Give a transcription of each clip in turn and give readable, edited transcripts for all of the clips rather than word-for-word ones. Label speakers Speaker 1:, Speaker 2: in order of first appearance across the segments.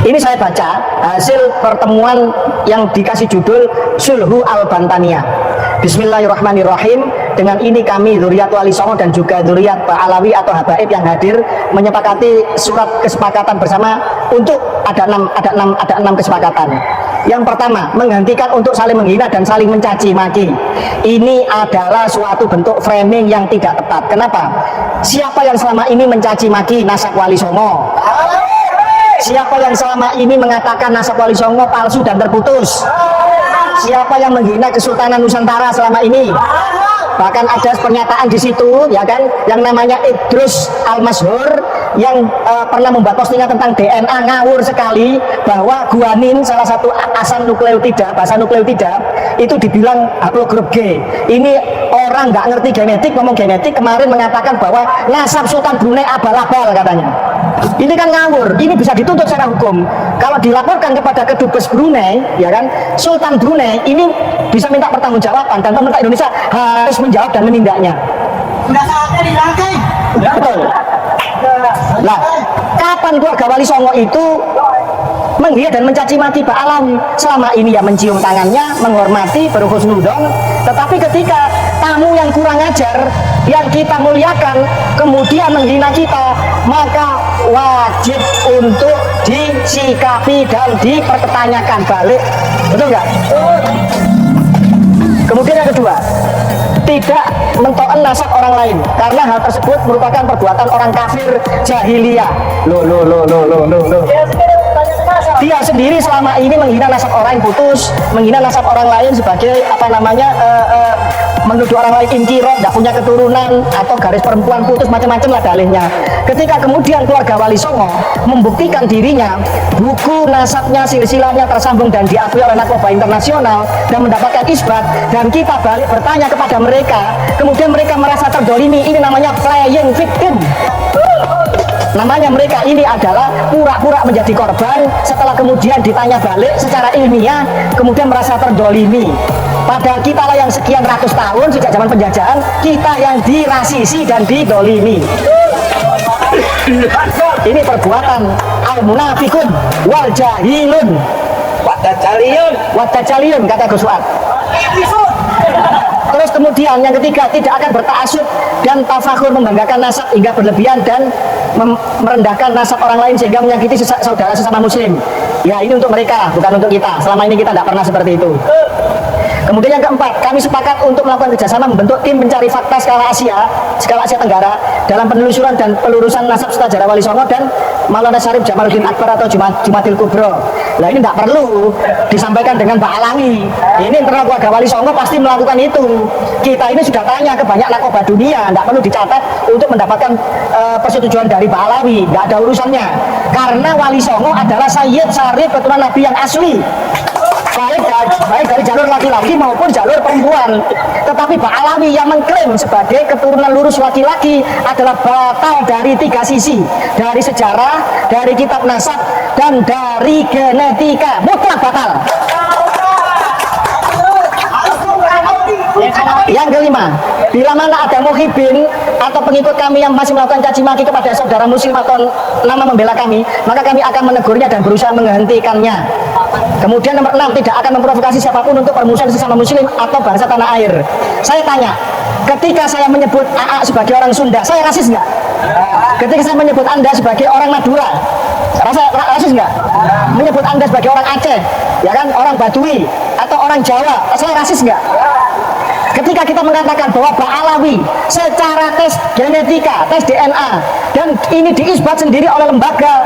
Speaker 1: Ini saya baca hasil pertemuan yang dikasih judul Sulhu Al-Bantaniyah. Bismillahirrahmanirrahim. Dengan ini kami Dzurriyyat Wali Songo dan juga Dzurriyyat Pak Alawi atau habaib yang hadir menyepakati surat kesepakatan bersama untuk ada enam kesepakatan. Yang pertama, menghentikan untuk saling menghina dan saling mencaci maki. Ini adalah suatu bentuk framing yang tidak tepat. Kenapa? Siapa yang selama ini mencaci maki nasab Wali Songo? Siapa yang selama ini mengatakan nasab Wali Songo palsu dan terputus? Siapa yang menghina Kesultanan Nusantara selama ini? Bahkan ada pernyataan di situ, ya kan, yang namanya Idrus Al-Mashhur yang pernah membuat postingan tentang DNA, ngawur sekali bahwa guanin salah satu asam nukleotida, basa nukleotida itu dibilang haplogrup G. Ini orang nggak ngerti genetik, ngomong genetik, kemarin mengatakan bahwa nasab Sultan Brunei abal-abal katanya. Ini kan ngawur, ini bisa dituntut secara hukum. Kalau dilaporkan kepada Kedubes Brunei, ya kan, Sultan Brunei ini bisa minta pertanggungjawaban dan pemerintah Indonesia harus menjawab dan menindaknya.
Speaker 2: Sudah saatnya dirangkai.
Speaker 1: Betul. Nah, kapan keluarga Wali Songo itu menghina dan mencaci maki Pak Alawi? Selama ini ya mencium tangannya, menghormati, berhusnudon. Tetapi ketika tamu yang kurang ajar, yang kita muliakan, kemudian menghina kita, maka wajib untuk disikapi dan dipertanyakan balik. Betul nggak? Kemudian yang kedua, tidak mentoan nasab orang lain karena hal tersebut merupakan perbuatan orang kafir jahiliyah. Dia sendiri selama ini menghina nasab orang putus, menghina nasab orang lain sebagai menuduh orang lain inkiro, tidak punya keturunan atau garis perempuan putus, macam-macam lah dalihnya. Ketika kemudian keluarga Wali Songo membuktikan dirinya, buku nasabnya, silsilahnya tersambung dan diakui oleh narkoba internasional dan mendapatkan isbat, dan kita balik bertanya kepada mereka, kemudian mereka merasa terdolimi. Ini namanya playing victim. Namanya mereka ini adalah pura-pura menjadi korban, setelah kemudian ditanya balik secara ilmiah, kemudian merasa terdolimi. Padahal kita lah yang sekian ratus tahun sejak zaman penjajahan, kita yang dirasisi dan didolimi. Ini perbuatan al-munafikun wal jahilun wadajjaliyun kata Gus Suat. Terus kemudian yang ketiga, tidak akan bertaksub dan tafakhur membanggakan nasab hingga berlebihan dan merendahkan nasab orang lain sehingga menyakiti saudara sesama muslim. Ya, ini untuk mereka, bukan untuk kita. Selama ini kita tidak pernah seperti itu. Kemudian yang keempat, kami sepakat untuk melakukan kerjasama membentuk tim pencari fakta skala Asia Tenggara dalam penelusuran dan pelurusan nasab sejarah Wali Songo dan Maulana Syarif Jamaluddin Akbar atau Jumatil Kubro. Nah, ini tidak perlu disampaikan dengan Pak Alawi. Ini internal keluarga Wali Songo pasti melakukan itu. Kita ini sudah tanya ke banyak narkoba dunia, tidak perlu dicatat untuk mendapatkan persetujuan dari Pak Alawi. Tidak ada urusannya. Karena Wali Songo adalah Sayyid Syarif keturunan Nabi yang asli. Baik dari jalur laki-laki maupun jalur perempuan. Tetapi Pak Alawi yang mengklaim sebagai keturunan lurus laki-laki adalah batal dari tiga sisi, dari sejarah, dari kitab nasab, dan dari genetika. Mutlak batal. Yang kelima, bila mana ada muhibin atau pengikut kami yang masih melakukan caci maki kepada saudara muslim atau nama membela kami, maka kami akan menegurnya dan berusaha menghentikannya. Kemudian nomor 6, tidak akan memprovokasi siapapun untuk permusuhan sesama muslim atau bangsa tanah air. Saya tanya, ketika saya menyebut AA sebagai orang Sunda, saya rasis nggak? Ketika saya menyebut Anda sebagai orang Madura, rasis nggak? Menyebut Anda sebagai orang Aceh, ya kan, orang Badui atau orang Jawa, saya rasis nggak? Ketika kita mengatakan bahwa Pak Alawi secara tes genetika, tes DNA, dan ini diisbat sendiri oleh lembaga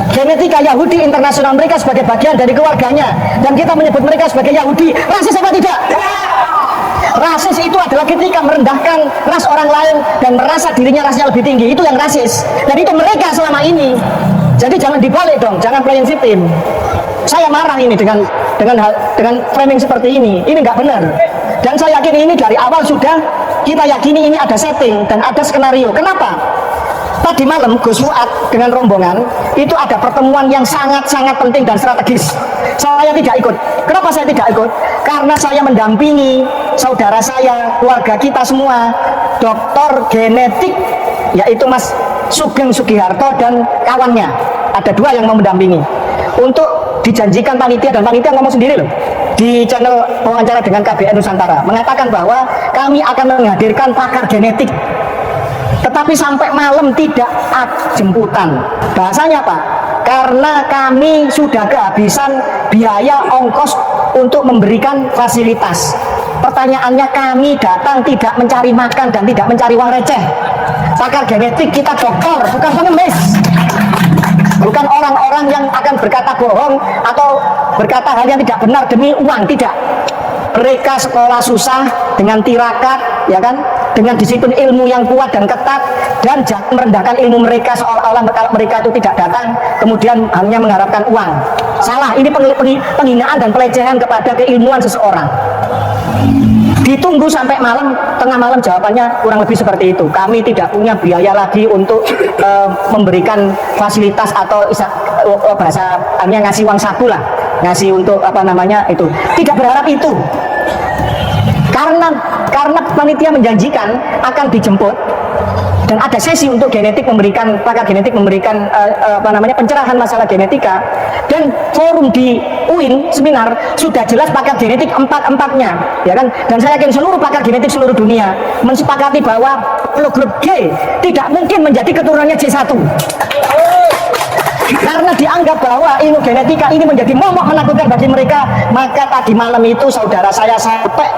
Speaker 1: genetika Yahudi internasional mereka sebagai bagian dari keluarganya, dan kita menyebut mereka sebagai Yahudi, rasis apa tidak? Rasis itu adalah ketika merendahkan ras orang lain dan merasa dirinya rasnya lebih tinggi, itu yang rasis, dan itu mereka selama ini. Jadi jangan dibalik dong, jangan playing victim. Saya marah ini dengan framing seperti ini nggak benar. Dan saya yakin ini dari awal sudah kita yakini ini ada setting dan ada skenario. Kenapa? Tadi malam Gus Fuad dengan rombongan itu ada pertemuan yang sangat-sangat penting dan strategis. Saya tidak ikut. Kenapa saya tidak ikut? Karena saya mendampingi saudara saya, keluarga kita semua, dokter genetik, yaitu Mas Sugeng Sugiharto dan kawannya. Ada dua yang mau mendampingi. untuk dijanjikan panitia, dan panitia ngomong sendiri loh di channel wawancara dengan KBN Nusantara, mengatakan bahwa kami akan menghadirkan pakar genetik, tetapi sampai malam tidak ada jemputan. Bahasanya Pak, karena kami sudah kehabisan biaya ongkos untuk memberikan fasilitas. Pertanyaannya, kami datang tidak mencari makan dan tidak mencari uang receh. Pakar genetik kita dokter, bukan pengemis, bukan orang-orang yang akan berkata bohong atau berkata hal yang tidak benar demi uang, tidak. Mereka sekolah susah dengan tirakat, ya kan, dengan disiplin ilmu yang kuat dan ketat, dan jangan merendahkan ilmu mereka seolah-olah kalau mereka itu tidak datang kemudian hanya mengharapkan uang. Salah, ini penghinaan dan pelecehan kepada keilmuan seseorang. Ditunggu sampai malam, tengah malam, jawabannya kurang lebih seperti itu. Kami tidak punya biaya lagi untuk memberikan fasilitas atau bahasa hanya ngasih uang saku lah, ngasih untuk apa namanya itu. Tidak berharap itu. Karena panitia menjanjikan akan dijemput dan ada sesi untuk genetik memberikan, pakar genetik memberikan pencerahan masalah genetika, dan forum di UIN seminar sudah jelas pakar genetik empat-empatnya, ya kan, dan saya yakin seluruh pakar genetik seluruh dunia mensepakati bahwa grup G tidak mungkin menjadi keturunannya J1 karena dianggap bahwa ilmu genetika ini menjadi momok menakutkan bagi mereka. Maka tadi malam itu saudara saya sampai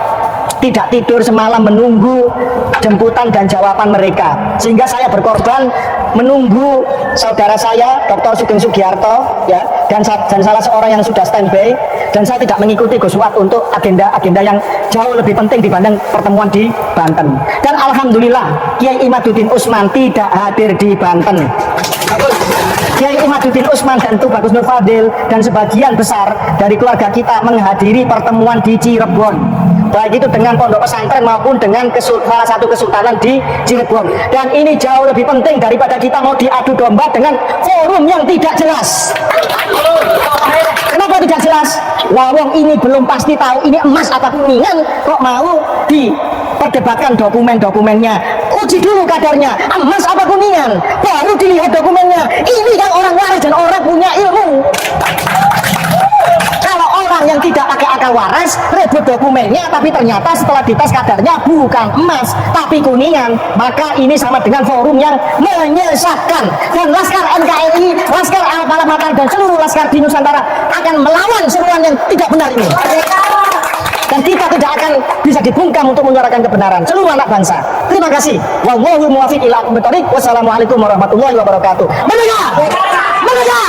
Speaker 1: tidak tidur semalam menunggu jemputan dan jawaban mereka, sehingga saya berkorban menunggu saudara saya Dr. Sugeng Sugiarto, ya, dan salah seorang yang sudah standby, dan saya tidak mengikuti Gus Wat untuk agenda-agenda yang jauh lebih penting dibanding pertemuan di Banten. Dan alhamdulillah Kiai Imaduddin Usman tidak hadir di Banten. Kiai Imaduddin Usman dan Tubagus Nur Fadil dan sebagian besar dari keluarga kita menghadiri pertemuan di Cirebon, baik itu dengan pondok pesantren maupun dengan salah satu kesultanan di Cirebon. Dan ini jauh lebih penting daripada kita mau diadu domba dengan forum yang tidak jelas. Kenapa tidak jelas? Wawong ini belum pasti tahu ini emas apa kuningan, kok mau diperdebatkan dokumen-dokumennya. Uji dulu kadarnya, emas apa kuningan, baru dilihat dokumennya. Ini kan orang waras dan orang punya ilmu. Kalau orang yang tidak pakai akal waras, rebut dokumennya, tapi ternyata setelah dites kadarnya bukan emas, tapi kuningan, maka ini sama dengan forum yang menyesatkan. Dan Laskar NKRI, Laskar Al-Falah Matan, dan seluruh Laskar di Nusantara akan melawan seruan yang tidak benar ini. Dan kita tidak akan bisa dibungkam untuk menyuarakan kebenaran seluruh anak bangsa. Terima kasih. Wallahul muwaffiq ila aqwamit thoriq. Wassalamualaikum warahmatullahi wabarakatuh. Merdeka! Merdeka!